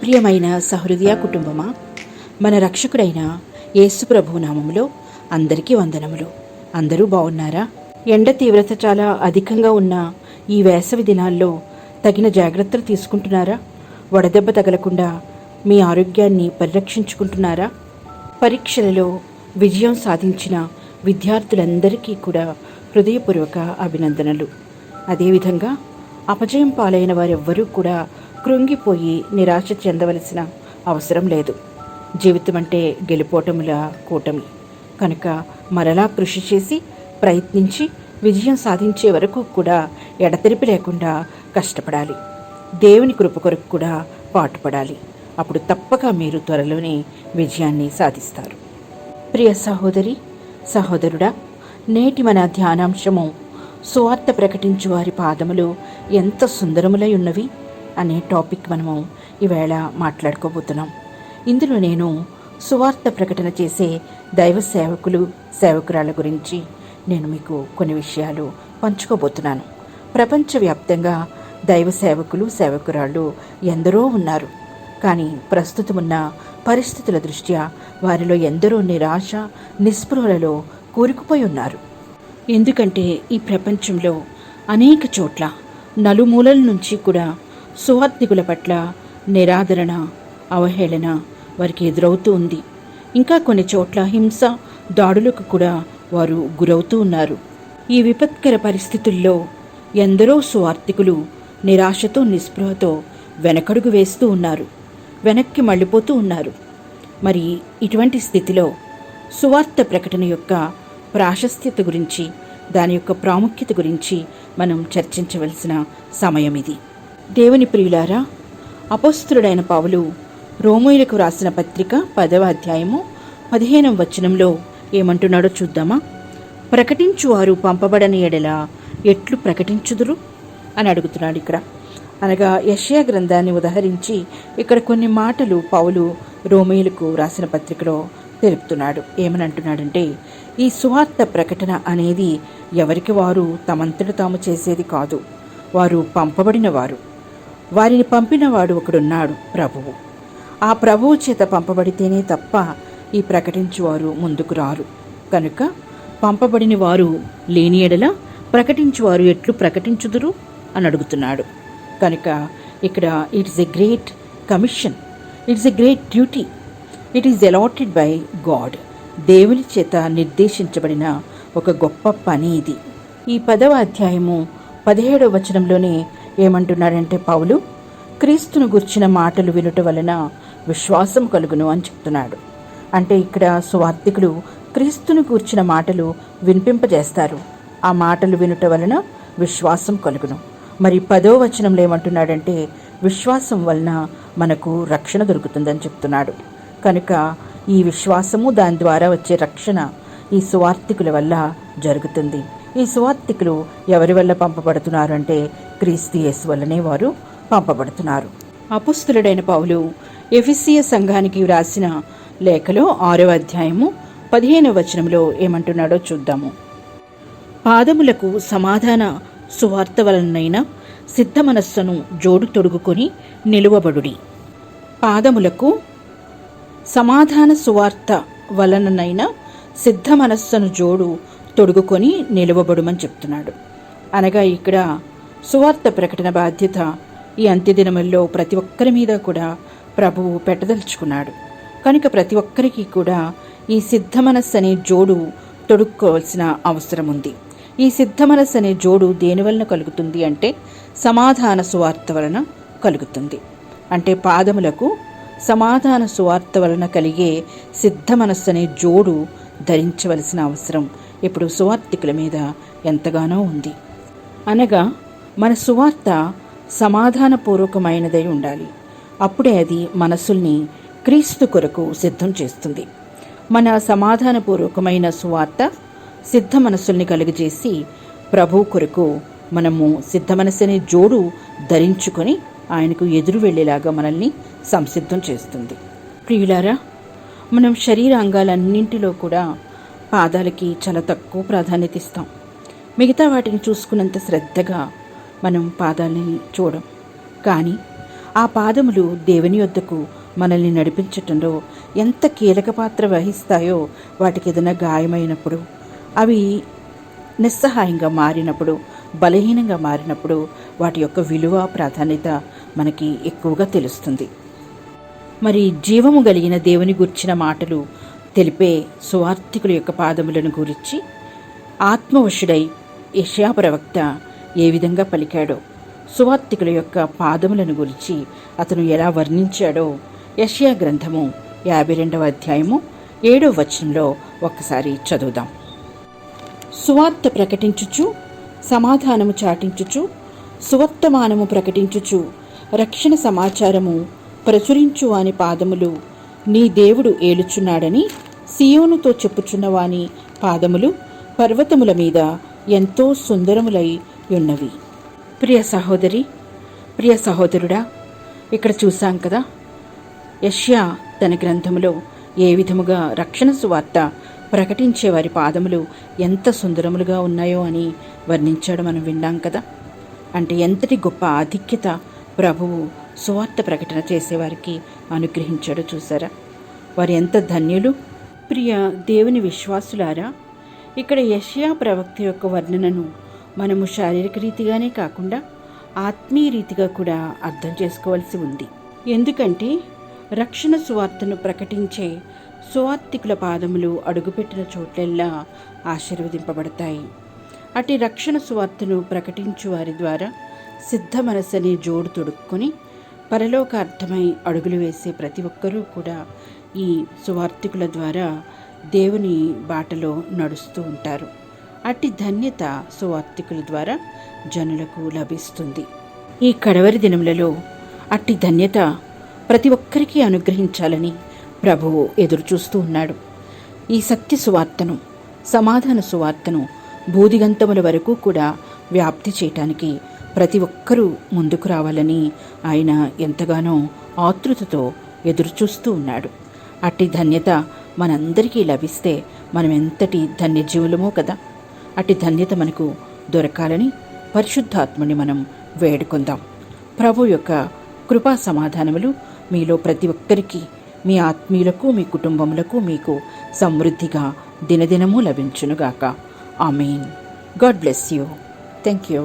ప్రియమైన సహృదయ కుటుంబమా, మన రక్షకుడైన యేసు ప్రభు నామములో అందరికీ వందనములు. అందరూ బాగున్నారా? ఎండ తీవ్రత చాలా అధికంగా ఉన్న ఈ వేసవి దినాల్లో తగిన జాగ్రత్తలు తీసుకుంటున్నారా? వడదెబ్బ తగలకుండా మీ ఆరోగ్యాన్ని పరిరక్షించుకుంటున్నారా? పరీక్షలలో విజయం సాధించిన విద్యార్థులందరికీ కూడా హృదయపూర్వక అభినందనలు. అదేవిధంగా అపజయం పాలైన వారెవ్వరూ కూడా కృంగిపోయి నిరాశ చెందవలసిన అవసరం లేదు. జీవితం అంటే గెలుపోటముల కూటమి కనుక మరలా కృషి చేసి ప్రయత్నించి విజయం సాధించే వరకు కూడా ఎడతెరిపి లేకుండా కష్టపడాలి. దేవుని కృప కొరకు కూడా పాటుపడాలి. అప్పుడు తప్పక మీరు త్వరలోనే విజయాన్ని సాధిస్తారు. ప్రియ సహోదరి, సహోదరుడా, నేటి మన ధ్యానాంశము సువార్త ప్రకటించు వారి పాదములు ఎంత సుందరములై ఉన్నవి అనే టాపిక్ మనము ఈవేళ మాట్లాడుకోబోతున్నాం. ఇందులో నేను సువార్త ప్రకటన చేసే దైవ సేవకులు, సేవకురాళ్ళ గురించి నేను మీకు కొన్ని విషయాలు పంచుకోబోతున్నాను. ప్రపంచవ్యాప్తంగా దైవ సేవకులు, సేవకురాళ్ళు ఎందరో ఉన్నారు. కానీ ప్రస్తుతమున్న పరిస్థితుల దృష్ట్యా వారిలో ఎందరో నిరాశ, నిస్పృహలలో కూరుకుపోయి ఉన్నారు. ఎందుకంటే ఈ ప్రపంచంలో అనేక చోట్ల నలుమూలల నుంచి కూడా సువార్థికుల పట్ల నిరాదరణ, అవహేళన వారికి ఎదురవుతూ ఉంది. ఇంకా కొన్ని చోట్ల హింస, దాడులకు కూడా వారు గురవుతూ ఉన్నారు. ఈ విపత్కర పరిస్థితుల్లో ఎందరో సువార్థికులు నిరాశతో, నిస్పృహతో వెనకడుగు వేస్తూ ఉన్నారు, వెనక్కి మళ్ళిపోతూ ఉన్నారు. మరి ఇటువంటి స్థితిలో సువార్త ప్రకటన యొక్క ప్రాశస్త్యత గురించి, దాని యొక్క ప్రాముఖ్యత గురించి మనం చర్చించవలసిన సమయం ఇది. దేవుని ప్రియులారా, అపోస్తలుడైన పౌలు రోమీయులకు రాసిన పత్రిక 10వ అధ్యాయము 15వ వచనంలో ఏమంటున్నాడో చూద్దామా? ప్రకటించువారు పంపబడని ఎడల ఎట్లు ప్రకటించుదురు అని అడుగుతున్నాడు ఇక్కడ. అనగా యెషయా గ్రంథాన్ని ఉదహరించి ఇక్కడ కొన్ని మాటలు పౌలు రోమీయులకు రాసిన పత్రికలో తెలుపుతున్నాడు. ఏమని అంటున్నాడంటే, ఈ సువార్త ప్రకటన అనేది ఎవరికి వారు తమంతట తాము చేసేది కాదు. వారు పంపబడిన వారు. వారిని పంపినవాడు ఒకడున్నాడు, ప్రభువు. ఆ ప్రభువు చేత పంపబడితేనే తప్ప ఈ ప్రకటించువారు ముందుకు రారు. కనుక పంపబడిన వారు లేని ఎడల ప్రకటించువారు ఎట్లు ప్రకటించుదురు అని అడుగుతున్నాడు. కనుక ఇక్కడ it's a great commission, it's a great duty, it is allotted by God. దేవుని చేత నిర్దేశించబడిన ఒక గొప్ప పని ఇది. ఈ 10వ అధ్యాయము 17వ వచనంలోనే ఏమంటున్నాడంటే పౌలు, క్రీస్తును గుర్చిన మాటలు వినుట వలన విశ్వాసం కలుగును అని చెప్తున్నాడు. అంటే ఇక్కడ సువార్థికులు క్రీస్తును గూర్చిన మాటలు వినిపింపజేస్తారు. ఆ మాటలు వినుట వలన విశ్వాసం కలుగును. మరి 10వ వచనంలో ఏమంటున్నాడంటే విశ్వాసం వలన మనకు రక్షణ దొరుకుతుందని చెప్తున్నాడు. కనుక ఈ విశ్వాసము, దాని ద్వారా వచ్చే రక్షణ ఈ సువార్థికుల వల్ల జరుగుతుంది. ఈ సువార్థికులు ఎవరి వల్ల పంపబడుతున్నారు అంటే క్రీస్తు యేసు వల్లనే వారు పంపబడుతున్నారు. అపోస్తలుడైన పౌలు ఎఫెసీయ సంఘానికి వ్రాసిన లేఖలో 6వ అధ్యాయము 15వ వచనంలో ఏమంటున్నాడో చూద్దాము. పాదములకు సమాధాన సువార్త వలనైనా సిద్ధ మనస్సును జోడు తొడుగుకొని నిలువబడుడి. పాదములకు సమాధాన సువార్త వలననైనా సిద్ధ మనస్సును జోడు తొడుగుకొని నిలువబడుమని చెప్తున్నాడు. అనగా ఇక్కడ సువార్త ప్రకటన బాధ్యత ఈ అంత్యదినముల్లో ప్రతి ఒక్కరి మీద కూడా ప్రభువు పెట్టదలుచుకున్నాడు. కనుక ప్రతి ఒక్కరికి కూడా ఈ సిద్ధ మనస్సు అనే జోడు తొడుక్కోవాల్సిన అవసరం ఉంది. ఈ సిద్ధ మనస్సు అనే జోడు దేని వలన కలుగుతుంది అంటే సమాధాన సువార్త వలన కలుగుతుంది. అంటే పాదములకు సమాధాన సువార్త వలన కలిగే సిద్ధ మనస్సు అనే జోడు ధరించవలసిన అవసరం ఇప్పుడు సువార్థికుల మీద ఎంతగానో ఉంది. అనగా మన సువార్త సమాధానపూర్వకమైనదై ఉండాలి. అప్పుడే అది మనస్సుల్ని క్రీస్తు కొరకు సిద్ధం చేస్తుంది. మన సమాధానపూర్వకమైన సువార్త సిద్ధ మనస్సుల్ని కలుగజేసి ప్రభు కొరకు మనము సిద్ధ మనస్సు అనే జోడు ధరించుకొని ఆయనకు ఎదురు వెళ్ళేలాగా మనల్ని సంసిద్ధం చేస్తుంది. ప్రియులారా, మనం శరీరాంగాలన్నింటిలో కూడా పాదాలకి చాలా తక్కువ ప్రాధాన్యత ఇస్తాం. మిగతా వాటిని చూసుకున్నంత శ్రద్ధగా మనం పాదాలని చూడం. కానీ ఆ పాదములు దేవుని యొద్దకు మనల్ని నడిపించటంలో ఎంత కీలక పాత్ర వహిస్తాయో, వాటికి ఏదైనా గాయమైనప్పుడు, అవి నిస్సహాయంగా మారినప్పుడు, బలహీనంగా మారినప్పుడు వాటి యొక్క విలువ, ప్రాధాన్యత మనకి ఎక్కువగా తెలుస్తుంది. మరి జీవము కలిగిన దేవుని గూర్చిన మాటలు తెలిపే సువార్తికుల యొక్క పాదములను గురించి ఆత్మవశుడై యెషయా ప్రవక్త ఏ విధంగా పలికాడో, సువార్తికుల యొక్క పాదములను గురించి అతను ఎలా వర్ణించాడో యెషయా గ్రంథము 52వ అధ్యాయము 7వ వచనంలో ఒక్కసారి చదువుదాం. సువార్త ప్రకటించుచు, సమాధానము చాటించుచు, సువర్తమానము ప్రకటించుచు, రక్షణ సమాచారము ప్రచురించు వాని పాదములు నీ దేవుడు ఏలుచున్నాడని సియోనుతో చెప్పుచున్నవాని పాదములు పర్వతముల మీద ఎంతో సుందరములై ఉన్నవి. ప్రియ సహోదరి, ప్రియ సహోదరుడా, ఇక్కడ చూసాం కదా, యెషయా తన గ్రంథములో ఏ విధముగా రక్షణ సువార్త ప్రకటించే వారి పాదములు ఎంత సుందరములుగా ఉన్నాయో అని వర్ణించాడు. మనం విన్నాం కదా. అంటే ఎంతటి గొప్ప ఆధిక్యత ప్రభువు సువార్త ప్రకటన చేసేవారికి అనుగ్రహించాడో చూసారా. వారు ఎంత ధన్యులు. ప్రియ దేవుని విశ్వాసులారా, ఇక్కడ యెషయా ప్రవక్త యొక్క వర్ణనను మనము శారీరక రీతిగానే కాకుండా ఆత్మీయ రీతిగా కూడా అర్థం చేసుకోవాల్సి ఉంది. ఎందుకంటే రక్షణ సువార్తను ప్రకటించే సువార్తికుల పాదములు అడుగుపెట్టిన చోట్లెల్లా ఆశీర్వదింపబడతాయి. అటు రక్షణ సువార్తను ప్రకటించు వారి ద్వారా సిద్ధ మనస్సుని జోడు తొడుక్కొని పరలోకార్థమై అడుగులు వేసే ప్రతి ఒక్కరూ కూడా ఈ సువార్తికుల ద్వారా దేవుని బాటలో నడుస్తూ ఉంటారు. అట్టి ధన్యత సువార్తికుల ద్వారా జనులకు లభిస్తుంది. ఈ కడవరి దినములలో అట్టి ధన్యత ప్రతి ఒక్కరికి అనుగ్రహించాలని ప్రభువు ఎదురుచూస్తూ ఉన్నాడు. ఈ సత్య సువార్తను, సమాధాన సువార్తను భూదిగంతముల వరకు కూడా వ్యాప్తి చేయటానికి ప్రతి ఒక్కరూ ముందుకు రావాలని ఆయన ఎంతగానో ఆతృతతో ఎదురుచూస్తూ ఉన్నాడు. అట్టి ధన్యత మనందరికీ లభిస్తే మనం ఎంతటి ధన్యజీవులమో కదా. అట్టి ధన్యత మనకు దొరకాలని పరిశుద్ధాత్మని మనం వేడుకుందాం. ప్రభు యొక్క కృపా సమాధానములు మీలో ప్రతి ఒక్కరికి, మీ ఆత్మీయులకు, మీ కుటుంబములకు, మీకు సమృద్ధిగా దినదినము లభించునుగాక. Amen. God bless you. Thank you.